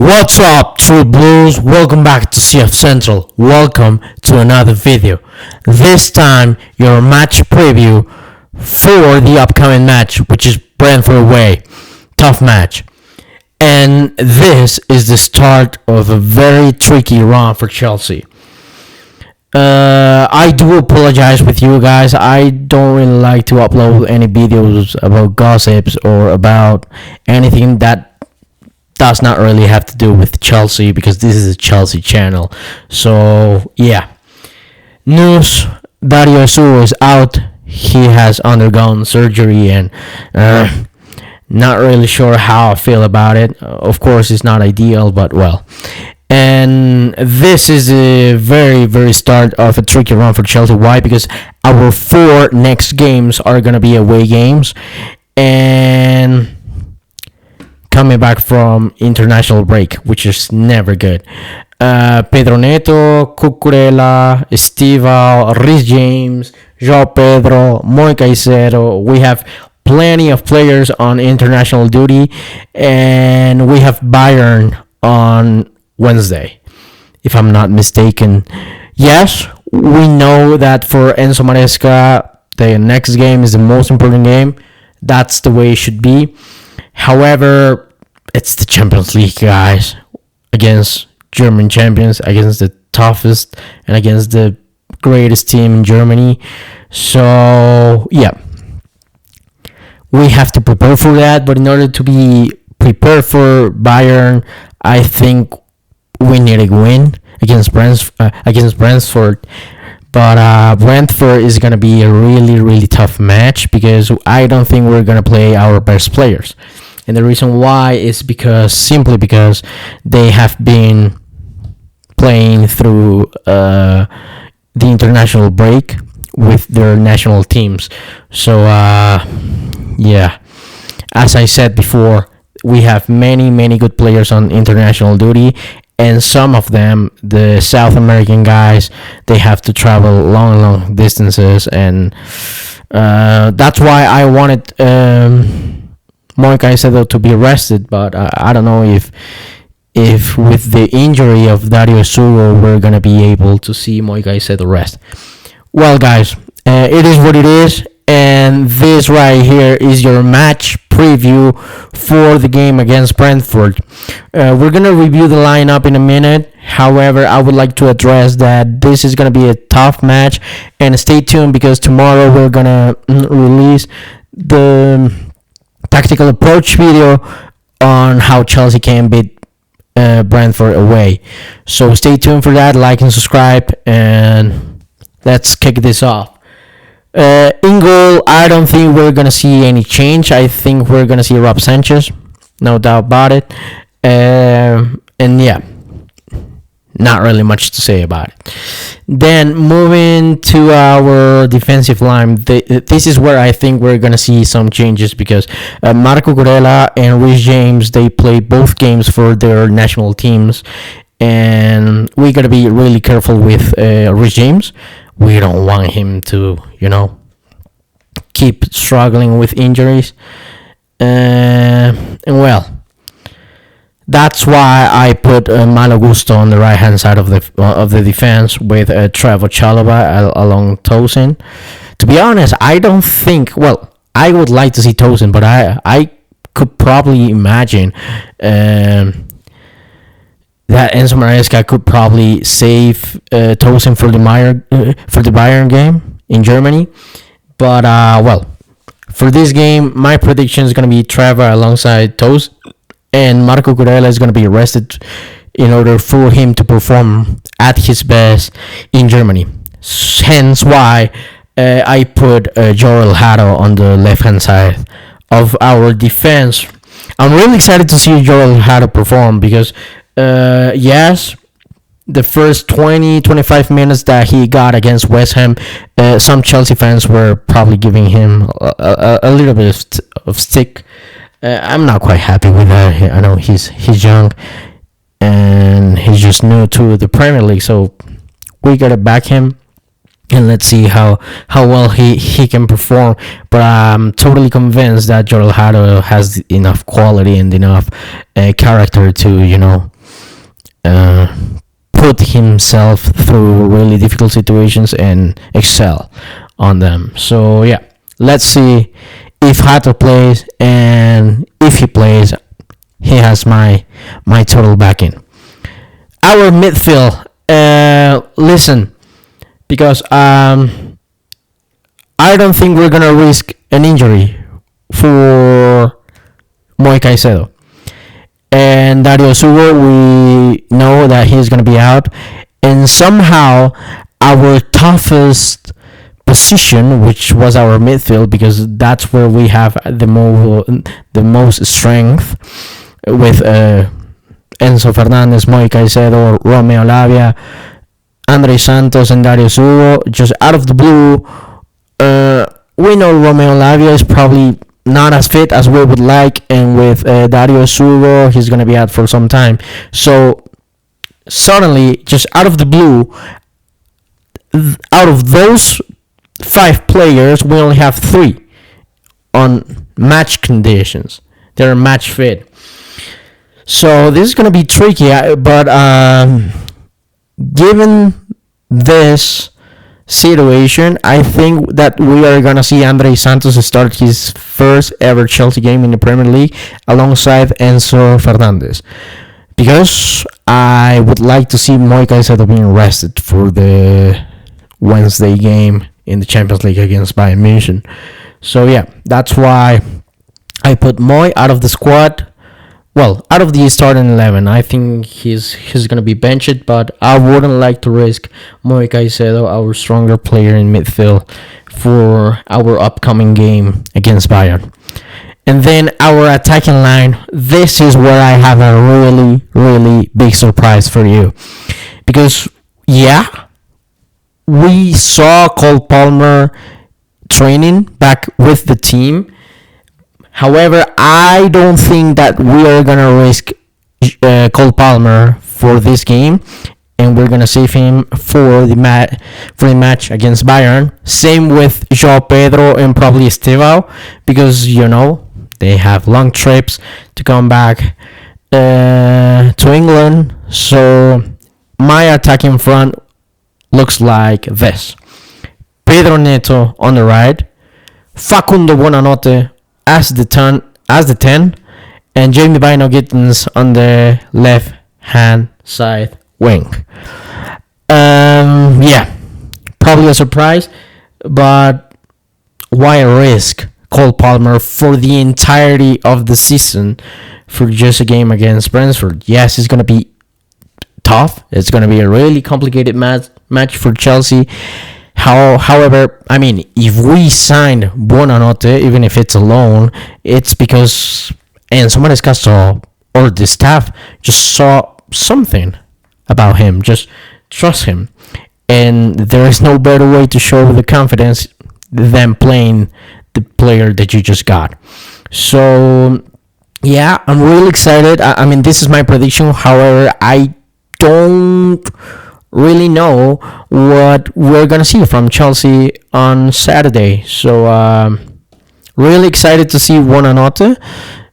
What's up, True Blues? Welcome back to CF Central. Welcome to another video. This time, your match preview for the upcoming match, which is Brentford away. Tough match. And this is the start of a very tricky run for Chelsea. I do apologize with you guys. I don't really like to upload any videos about gossips or about anything that does not really have to do with Chelsea, because this is a Chelsea channel. So yeah, news: Dario Su is out. He has undergone surgery, and not really sure how I feel about it. Of course, it's not ideal, but well. And this is a very start of a tricky run for Chelsea. Why? Because our 4 next games are gonna be away games, and coming back from international break, which is never good. Pedro Neto, Cucurella, Estival, Rhys James, João Pedro, Moi Caicedo. We have plenty of players on international duty, and we have Bayern on Wednesday, if I'm not mistaken. Yes, we know that for Enzo Maresca, the next game is the most important game. That's the way it should be. However, it's the Champions League, guys, against German champions, against the toughest and against the greatest team in Germany. So, yeah, we have to prepare for that. But in order to be prepared for Bayern, I think we need a win against Brentford. But Brentford is going to be a really tough match, because I don't think we're going to play our best players. And the reason why is simply because they have been playing through the international break with their national teams. So, yeah, as I said before, we have many good players on international duty. And some of them, the South American guys, they have to travel long distances, and that's why I wanted Moi Caicedo to be rested. But I don't know if with the injury of Dario Su we're gonna be able to see Moi Caicedo rest. Well, guys, it is what it is, and this right here is your match preview for the game against Brentford. We're gonna review the lineup in a minute. However, I would like to address that this is gonna be a tough match, and stay tuned, because tomorrow we're gonna release the tactical approach video on how Chelsea can beat Brentford away. So stay tuned for that. Like and subscribe, and let's kick this off. In goal, I don't think we're gonna see any change. I think we're gonna see Rob Sanchez, no doubt about it. And yeah, not really much to say about it. Then moving to our defensive line, this is where I think we're gonna see some changes, because Marco Cucurella and Rhys James, they play both games for their national teams, and we gotta be really careful with Rhys James. We don't want him to, keep struggling with injuries. And well, that's why I put Malo Gusto on the right hand side of the defense with Trevor Chalobah along Tosin. To be honest, I don't think. Well, I would like to see Tosin, but I could probably imagine that Enzo Maresca could probably save Tosin for the Bayern game in Germany. But well, for this game, my prediction is going to be Trevor alongside Tosin, and Marco Cucurella is going to be rested in order for him to perform at his best in Germany. Hence why I put Jorel Hato on the left hand side of our defense. I'm really excited to see Jorel Hato perform, because yes, the first 20-25 minutes that he got against West Ham, some Chelsea fans were probably giving him a little bit of stick. I'm not quite happy with that. I know he's young and he's just new to the Premier League, so we gotta back him. and let's see how well he can perform. But I'm totally convinced that Jorel Hato has enough quality and enough character to uh, put himself through really difficult situations and excel on them. So yeah, let's see if Hato plays, and if he plays, he has my total backing. Our midfield, listen, because I don't think we're gonna risk an injury for Moi Caicedo. And Dario Sugo, we know that he's going to be out. And somehow, our toughest position, which was our midfield, because that's where we have the most strength, with Enzo Fernandez, Moi Caicedo, Romeo Lavia, Andre Santos, and Dario Sugo, just out of the blue. We know Romeo Lavia is probably not as fit as we would like, and with Dario Sugo, he's gonna be out for some time. So suddenly, just out of the blue, out of those 5 players, we only have 3 on match conditions. They're match fit. So this is gonna be tricky, but given this situation, I think that we are gonna see Andre Santos start his first ever Chelsea game in the Premier League alongside Enzo Fernandez, because I would like to see Moi Caicedo being rested for the Wednesday game in the Champions League against Bayern München. So yeah, that's why I put Moi out of the squad. Well, out of the starting 11, I think he's gonna be benched, but I wouldn't like to risk Moi Caicedo, our stronger player in midfield, for our upcoming game against Bayern. And then our attacking line. This is where I have a really, really big surprise for you, because yeah, we saw Cole Palmer training back with the team. However, I don't think that we are gonna risk Cole Palmer for this game, and we're gonna save him for the match against Bayern. Same with João Pedro and probably Estevao, because they have long trips to come back to England. So my attacking front looks like this: Pedro Neto on the right, Facundo Buonanotte as the 10, and Jamie Bino Gittens on the left hand side wing. Yeah, probably a surprise, but why risk Cole Palmer for the entirety of the season for just a game against Brentford? Yes, it's gonna be tough. It's gonna be a really complicated match for Chelsea. However, I mean, if we signed Buonanotte, even if it's a loan, it's because Enzo Maresca or the staff just saw something about him. Just trust him, and there is no better way to show the confidence than playing the player that you just got. So yeah, I'm really excited. I mean, this is my prediction. However, I don't really know what we're gonna see from Chelsea on Saturday. So really excited to see Buonanotte,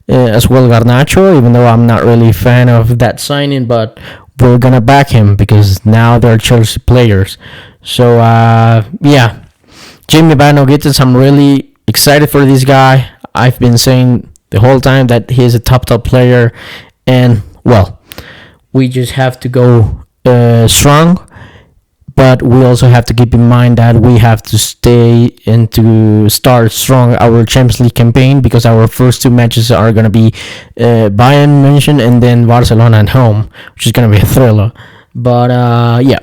as well Garnacho, even though I'm not really a fan of that signing, but we're gonna back him because now they're Chelsea players. So yeah, Jamie Bino Gittens, I'm really excited for this guy. I've been saying the whole time that he's a top player, and well, we just have to go strong, but we also have to keep in mind that we have to stay and to start strong our Champions League campaign, because our first 2 matches are going to be Bayern München and then Barcelona at home, which is going to be a thriller. But yeah,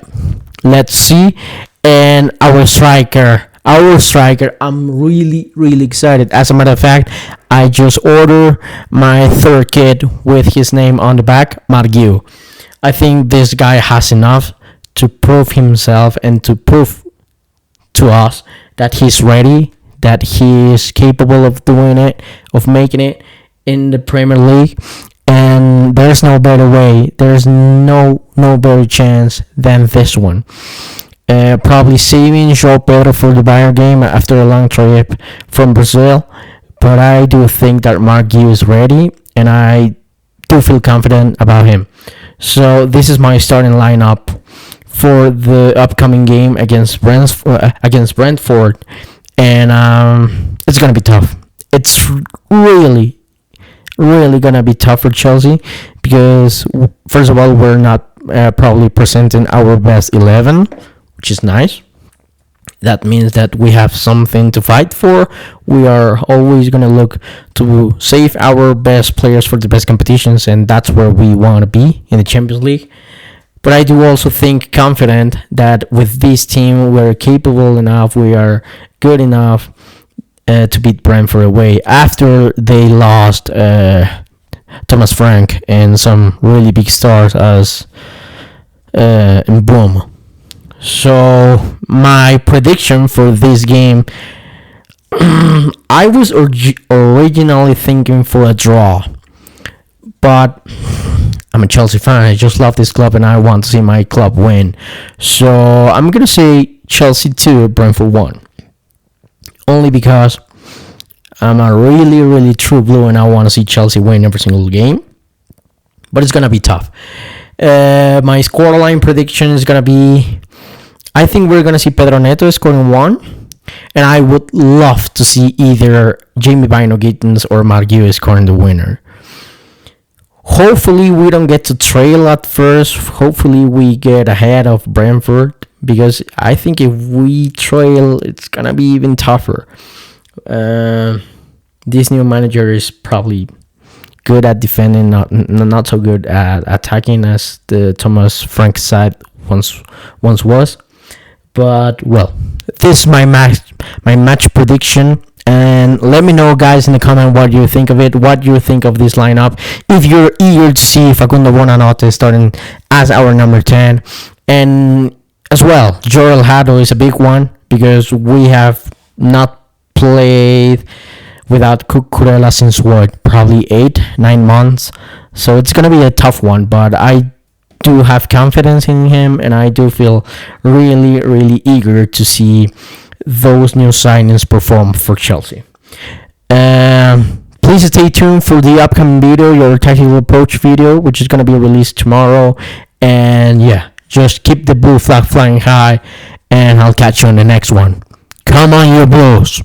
let's see. And our striker, I'm really, really excited. As a matter of fact, I just ordered my 3rd kit with his name on the back, Marguerite. I think this guy has enough to prove himself and to prove to us that he's ready, that he is capable of doing it, of making it in the Premier League. And there's no better way, there's no better chance than this one. Probably saving João Pedro for the Bayern game after a long trip from Brazil. But I do think that Mark Gu is ready, and I do feel confident about him. So this is my starting lineup for the upcoming game against Brentford, and it's gonna be tough. It's really gonna be tough for Chelsea because first of all we're not probably presenting our best 11, which is nice. That means that we have something to fight for. We are always gonna look to save our best players for the best competitions, and that's where we want to be in the Champions League. But I do also think confident that with this team we're capable enough, we are good enough to beat Brentford away after they lost Thomas Frank and some really big stars as Boom. So my prediction for this game, I was originally thinking for a draw, but I'm a Chelsea fan. I just love this club and I want to see my club win. So I'm gonna say Chelsea 2, Brentford 1. Only because I'm a really true blue and I want to see Chelsea win every single game. But it's gonna be tough. My scoreline prediction is gonna be, I think we're gonna see Pedro Neto scoring 1, and I would love to see either Jamie Bino Gittins or Mark Hughes scoring the winner. Hopefully we don't get to trail at first. Hopefully we get ahead of Brentford, because I think if we trail, it's gonna be even tougher. This new manager is probably good at defending, not so good at attacking as the Thomas Frank side once was. But well, this is my match prediction. And let me know, guys, in the comment what you think of it, what you think of this lineup. If you're eager to see Facundo Buonanotte starting as our number 10. And as well, Jorel Hado is a big one because we have not played without Cucurella since probably 8-9 months. So it's going to be a tough one, but I do have confidence in him and I do feel really eager to see those new signings perform for Chelsea. Please stay tuned for the upcoming video, your tactical approach video, which is going to be released tomorrow. And yeah, just keep the blue flag flying high, and I'll catch you on the next one. Come on, you Blues!